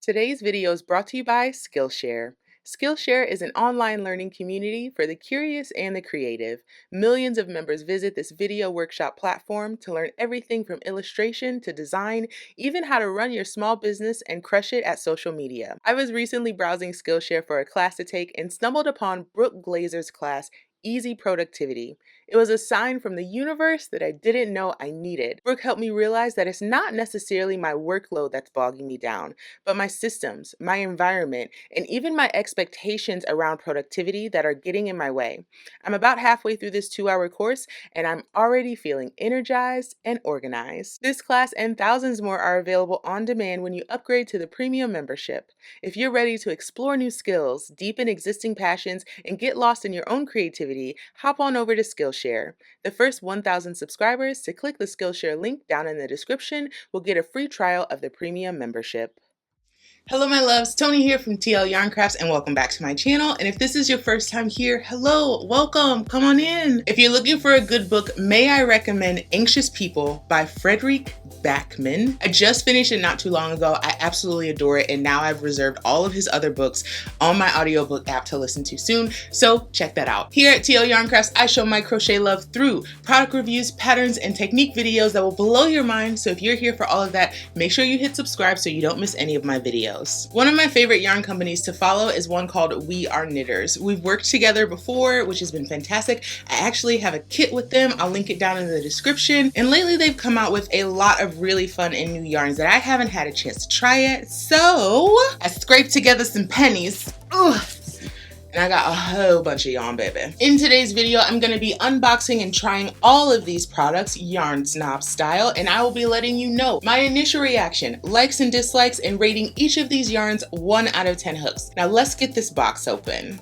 Today's video is brought to you by Skillshare. Skillshare is an online learning community for the curious and the creative. Millions of members visit this video workshop platform to learn everything from illustration to design, even how to run your small business and crush it at social media. I was recently browsing Skillshare for a class to take and stumbled upon Brooke Glazer's class, Easy Productivity. It was a sign from the universe that I didn't know I needed. Brooke helped me realize that it's not necessarily my workload that's bogging me down, but my systems, my environment, and even my expectations around productivity that are getting in my way. I'm about halfway through this 2-hour course, and I'm already feeling energized and organized. This class and thousands more are available on demand when you upgrade to the premium membership. If you're ready to explore new skills, deepen existing passions, and get lost in your own creativity, hop on over to Skillshare. The first 1,000 subscribers to click the Skillshare link down in the description will get a free trial of the premium membership. Hello my loves, Tony here from TL Yarn Crafts and welcome back to my channel. And if this is your first time here, hello, welcome, come on in. If you're looking for a good book, may I recommend Anxious People by Frederick Backman. I just finished it not too long ago. I absolutely adore it, and now I've reserved all of his other books on my audiobook app to listen to soon, so check that out. Here at TL Yarn Crafts, I show my crochet love through product reviews, patterns, and technique videos that will blow your mind, so if you're here for all of that, make sure you hit subscribe so you don't miss any of my videos. One of my favorite yarn companies to follow is one called We Are Knitters. We've worked together before, which has been fantastic. I actually have a kit with them. I'll link it down in the description, and lately they've come out with a lot of really fun and new yarns that I haven't had a chance to try yet, so I scraped together some pennies. Ugh. And I got a whole bunch of yarn, baby. In today's video, I'm going to be unboxing and trying all of these products Yarn Snob style, and I will be letting you know my initial reaction, likes and dislikes, and rating each of these yarns 1 out of 10 hooks. Now let's get this box open.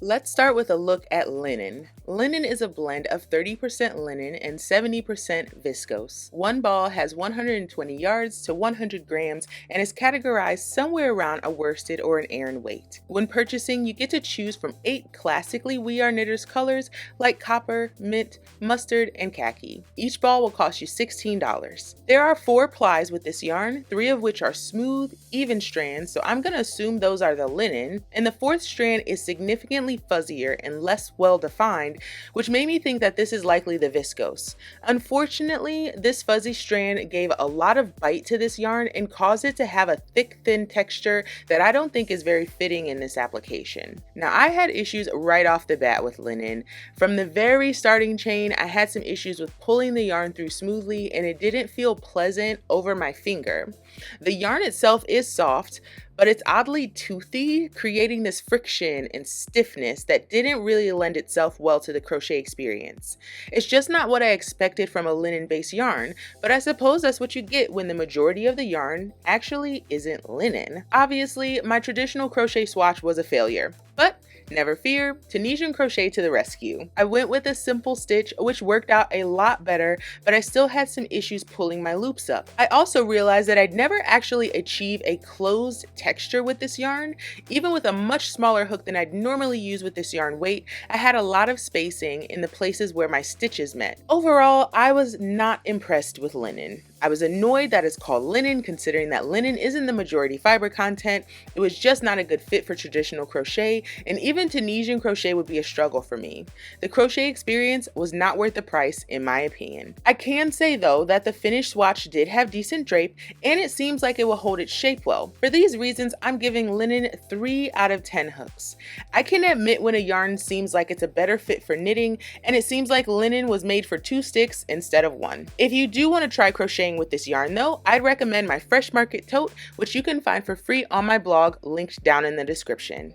Let's start with a look at linen. Linen is a blend of 30% linen and 70% viscose. One ball has 120 yards to 100 grams and is categorized somewhere around a worsted or an Aran weight. When purchasing, you get to choose from 8 classically We Are Knitters colors like copper, mint, mustard, and khaki. Each ball will cost you $16. There are 4 plies with this yarn, 3 of which are smooth, even strands, so I'm going to assume those are the linen, and the 4th strand is significantly fuzzier and less well defined, which made me think that this is likely the viscose. Unfortunately, this fuzzy strand gave a lot of bite to this yarn and caused it to have a thick, thin texture that I don't think is very fitting in this application. Now, I had issues right off the bat with linen. From the very starting chain, I had some issues with pulling the yarn through smoothly, and it didn't feel pleasant over my finger. The yarn itself is soft, but it's oddly toothy, creating this friction and stiffness that didn't really lend itself well to the crochet experience. It's just not what I expected from a linen-based yarn, but I suppose that's what you get when the majority of the yarn actually isn't linen. Obviously, my traditional crochet swatch was a failure, but never fear, Tunisian crochet to the rescue. I went with a simple stitch, which worked out a lot better, but I still had some issues pulling my loops up. I also realized that I'd never actually achieve a closed texture with this yarn. Even with a much smaller hook than I'd normally use with this yarn weight, I had a lot of spacing in the places where my stitches met. Overall, I was not impressed with linen. I was annoyed that it's called linen, considering that linen isn't the majority fiber content. It was just not a good fit for traditional crochet, and even Tunisian crochet would be a struggle for me. The crochet experience was not worth the price, in my opinion. I can say though that the finished swatch did have decent drape, and it seems like it will hold its shape well. For these reasons, I'm giving linen 3 out of 10 hooks. I can admit when a yarn seems like it's a better fit for knitting, and it seems like linen was made for 2 sticks instead of 1. If you do want to try crocheting with this yarn though, I'd recommend my Fresh Market tote, which you can find for free on my blog, linked down in the description.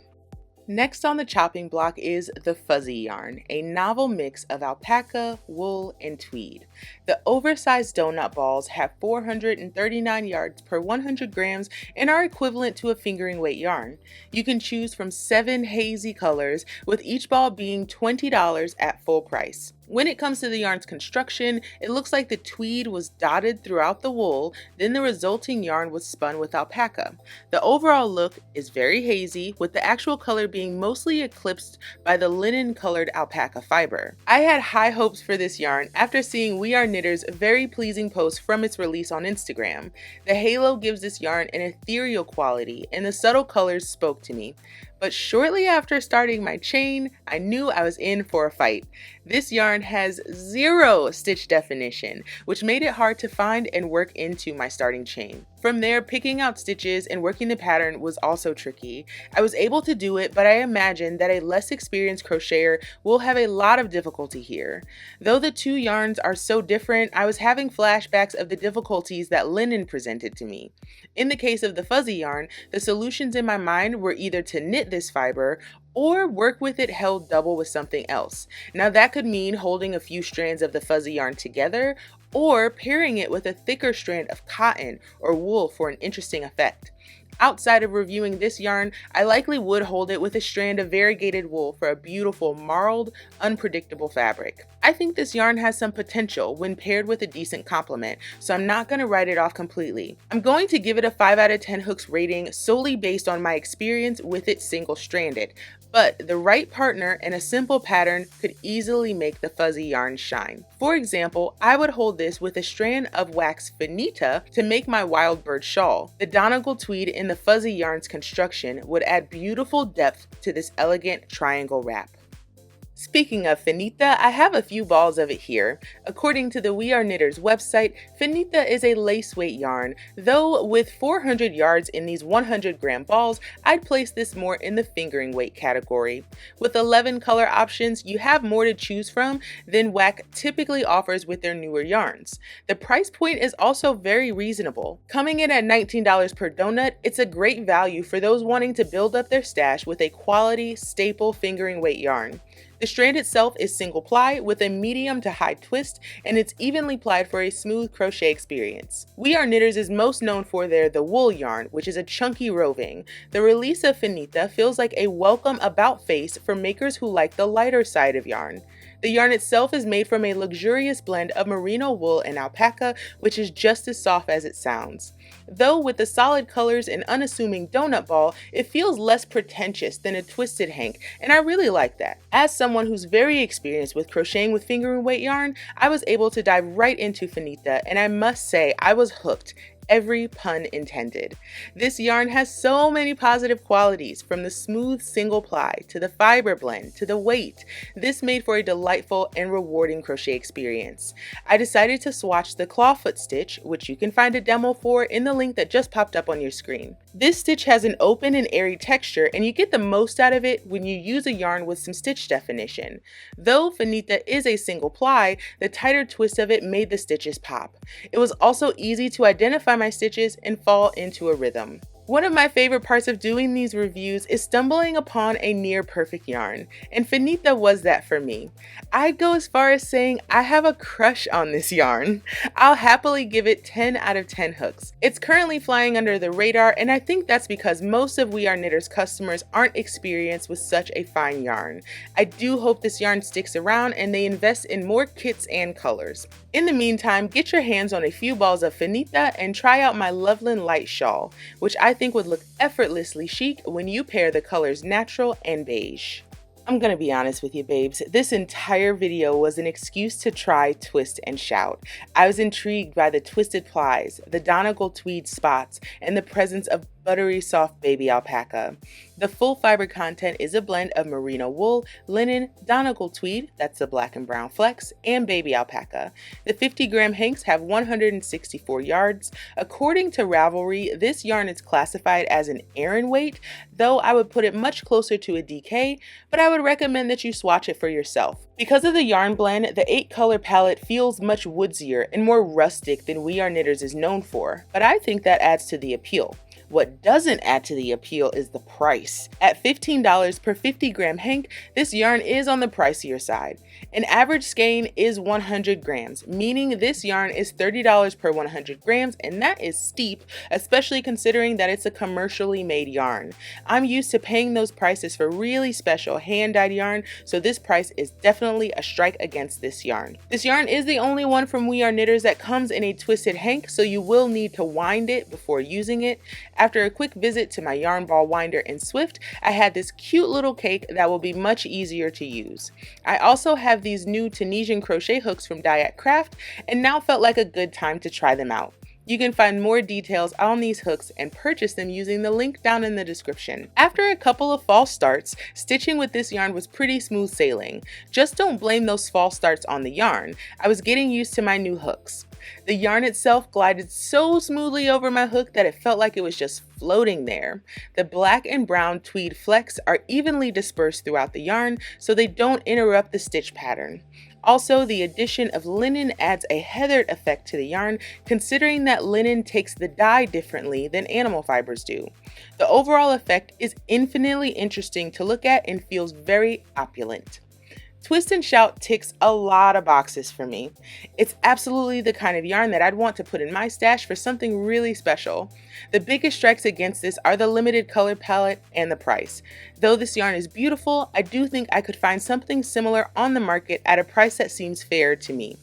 Next on the chopping block is the fuzzy yarn, a novel mix of alpaca, wool, and tweed. The oversized donut balls have 439 yards per 100 grams and are equivalent to a fingering weight yarn. You can choose from 7 hazy colors, with each ball being $20 at full price. When it comes to the yarn's construction, it looks like the tweed was dotted throughout the wool, then the resulting yarn was spun with alpaca. The overall look is very hazy, with the actual color being mostly eclipsed by the linen-colored alpaca fiber. I had high hopes for this yarn after seeing We Are Knitters' very pleasing post from its release on Instagram. The halo gives this yarn an ethereal quality, and the subtle colors spoke to me. But shortly after starting my chain, I knew I was in for a fight. This yarn has zero stitch definition, which made it hard to find and work into my starting chain. From there, picking out stitches and working the pattern was also tricky. I was able to do it, but I imagine that a less experienced crocheter will have a lot of difficulty here. Though the two yarns are so different, I was having flashbacks of the difficulties that linen presented to me. In the case of the fuzzy yarn, the solutions in my mind were either to knit this fiber or work with it held double with something else. Now that could mean holding a few strands of the fuzzy yarn together or pairing it with a thicker strand of cotton or wool for an interesting effect. Outside of reviewing this yarn, I likely would hold it with a strand of variegated wool for a beautiful marled, unpredictable fabric. I think this yarn has some potential when paired with a decent complement, so I'm not going to write it off completely. I'm going to give it a 5 out of 10 hooks rating solely based on my experience with it single-stranded, but the right partner and a simple pattern could easily make the fuzzy yarn shine. For example, I would hold this with a strand of wax Finita to make my wild bird shawl. The Donegal tweed in the fuzzy yarn's construction would add beautiful depth to this elegant triangle wrap. Speaking of Finita, I have a few balls of it here. According to the We Are Knitters website, Finita is a lace weight yarn, though with 400 yards in these 100-gram balls, I'd place this more in the fingering weight category. With 11 color options, you have more to choose from than WAC typically offers with their newer yarns. The price point is also very reasonable. Coming in at $19 per donut, it's a great value for those wanting to build up their stash with a quality, staple fingering weight yarn. The strand itself is single ply with a medium to high twist, and it's evenly plied for a smooth crochet experience. We Are Knitters is most known for their The Wool yarn, which is a chunky roving. The release of Finita feels like a welcome about face for makers who like the lighter side of yarn. The yarn itself is made from a luxurious blend of merino wool and alpaca, which is just as soft as it sounds. Though with the solid colors and unassuming donut ball, it feels less pretentious than a twisted hank, and I really like that. As someone who's very experienced with crocheting with fingering weight yarn, I was able to dive right into Finita, and I must say I was hooked. Every pun intended. This yarn has so many positive qualities, from the smooth single ply to the fiber blend to the weight. This made for a delightful and rewarding crochet experience. I decided to swatch the clawfoot stitch, which you can find a demo for in the link that just popped up on your screen. This stitch has an open and airy texture, and you get the most out of it when you use a yarn with some stitch definition. Though Finita is a single ply, the tighter twist of it made the stitches pop. It was also easy to identify my stitches and fall into a rhythm. One of my favorite parts of doing these reviews is stumbling upon a near perfect yarn, and Finita was that for me. I'd go as far as saying I have a crush on this yarn. I'll happily give it 10 out of 10 hooks. It's currently flying under the radar, and I think that's because most of We Are Knitters customers aren't experienced with such a fine yarn. I do hope this yarn sticks around and they invest in more kits and colors. In the meantime, get your hands on a few balls of Finita and try out my Loveland Light shawl, which I think would look effortlessly chic when you pair the colors natural and beige. I'm gonna be honest with you, babes. This entire video was an excuse to try, twist, and shout. I was intrigued by the twisted plies, the Donegal tweed spots, and the presence of buttery soft baby alpaca. The full fiber content is a blend of merino wool, linen, Donegal tweed, that's the black and brown flex, and baby alpaca. The 50-gram hanks have 164 yards. According to Ravelry, this yarn is classified as an Aran weight, though I would put it much closer to a DK, but I would recommend that you swatch it for yourself. Because of the yarn blend, the 8-color palette feels much woodsier and more rustic than We Are Knitters is known for, but I think that adds to the appeal. What doesn't add to the appeal is the price. At $15 per 50-gram hank, this yarn is on the pricier side. An average skein is 100 grams, meaning this yarn is $30 per 100 grams, and that is steep, especially considering that it's a commercially made yarn. I'm used to paying those prices for really special hand-dyed yarn, so this price is definitely a strike against this yarn. This yarn is the only one from We Are Knitters that comes in a twisted hank, so you will need to wind it before using it. After a quick visit to my yarn ball winder in Swift, I had this cute little cake that will be much easier to use. I also have these new Tunisian crochet hooks from Dyak Craft, and now felt like a good time to try them out. You can find more details on these hooks and purchase them using the link down in the description. After a couple of false starts, stitching with this yarn was pretty smooth sailing. Just don't blame those false starts on the yarn. I was getting used to my new hooks. The yarn itself glided so smoothly over my hook that it felt like it was just floating there. The black and brown tweed flecks are evenly dispersed throughout the yarn so they don't interrupt the stitch pattern. Also, the addition of linen adds a heathered effect to the yarn, considering that linen takes the dye differently than animal fibers do. The overall effect is infinitely interesting to look at and feels very opulent. Twist and Shout ticks a lot of boxes for me. It's absolutely the kind of yarn that I'd want to put in my stash for something really special. The biggest strikes against this are the limited color palette and the price. Though this yarn is beautiful, I do think I could find something similar on the market at a price that seems fair to me.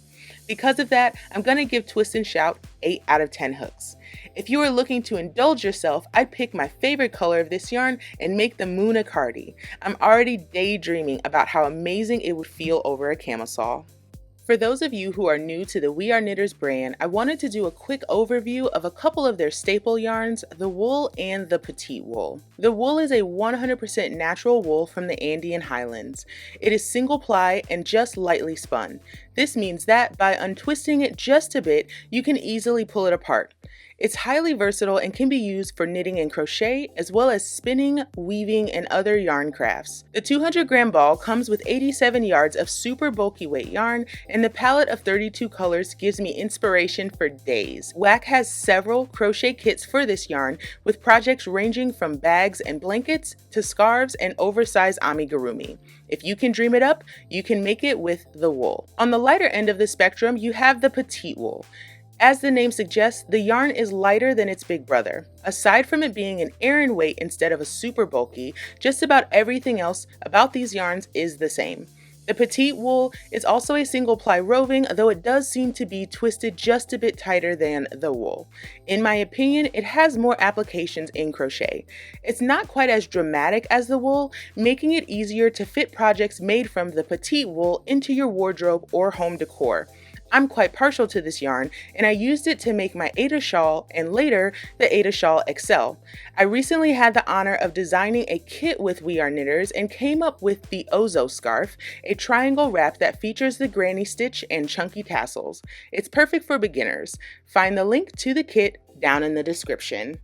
Because of that, I'm going to give Twist and Shout 8 out of 10 hooks. If you are looking to indulge yourself, I'd pick my favorite color of this yarn and make the moon a cardi. I'm already daydreaming about how amazing it would feel over a camisole. For those of you who are new to the We Are Knitters brand, I wanted to do a quick overview of a couple of their staple yarns, the wool and the petite wool. The wool is a 100% natural wool from the Andean highlands. It is single ply and just lightly spun. This means that by untwisting it just a bit, you can easily pull it apart. It's highly versatile and can be used for knitting and crochet, as well as spinning, weaving, and other yarn crafts. The 200-gram ball comes with 87 yards of super bulky weight yarn, and the palette of 32 colors gives me inspiration for days. WAC has several crochet kits for this yarn, with projects ranging from bags and blankets to scarves and oversized amigurumi. If you can dream it up, you can make it with the wool. On the lighter end of the spectrum, you have the petite wool. As the name suggests, the yarn is lighter than its big brother. Aside from it being an aran weight instead of a super bulky, just about everything else about these yarns is the same. The petite wool is also a single ply roving, though it does seem to be twisted just a bit tighter than the wool. In my opinion, it has more applications in crochet. It's not quite as dramatic as the wool, making it easier to fit projects made from the petite wool into your wardrobe or home decor. I'm quite partial to this yarn, and I used it to make my Ada shawl and later the Ada Shawl XL. I recently had the honor of designing a kit with We Are Knitters and came up with the Ozo scarf, a triangle wrap that features the granny stitch and chunky tassels. It's perfect for beginners. Find the link to the kit down in the description.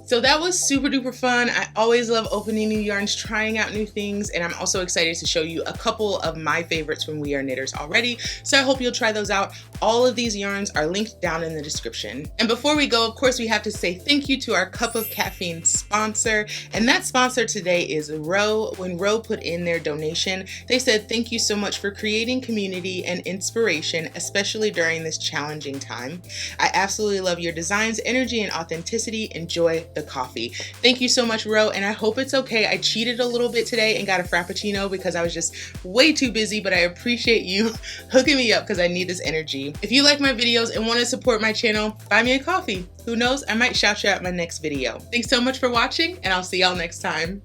So that was super duper fun. I always love opening new yarns, trying out new things, and I'm also excited to show you a couple of my favorites from We Are Knitters already, so I hope you'll try those out. All of these yarns are linked down in the description. And before we go, of course, we have to say thank you to our Cup of Caffeine sponsor, and that sponsor today is Ro. When Ro put in their donation, they said thank you so much for creating community and inspiration, especially during this challenging time. I absolutely love your designs, energy, and authenticity. Enjoy the coffee. Thank you so much, Ro, and I hope it's okay. I cheated a little bit today and got a frappuccino because I was just way too busy, but I appreciate you hooking me up because I need this energy. If you like my videos and want to support my channel, buy me a coffee. Who knows, I might shout you out in my next video. Thanks so much for watching, and I'll see y'all next time.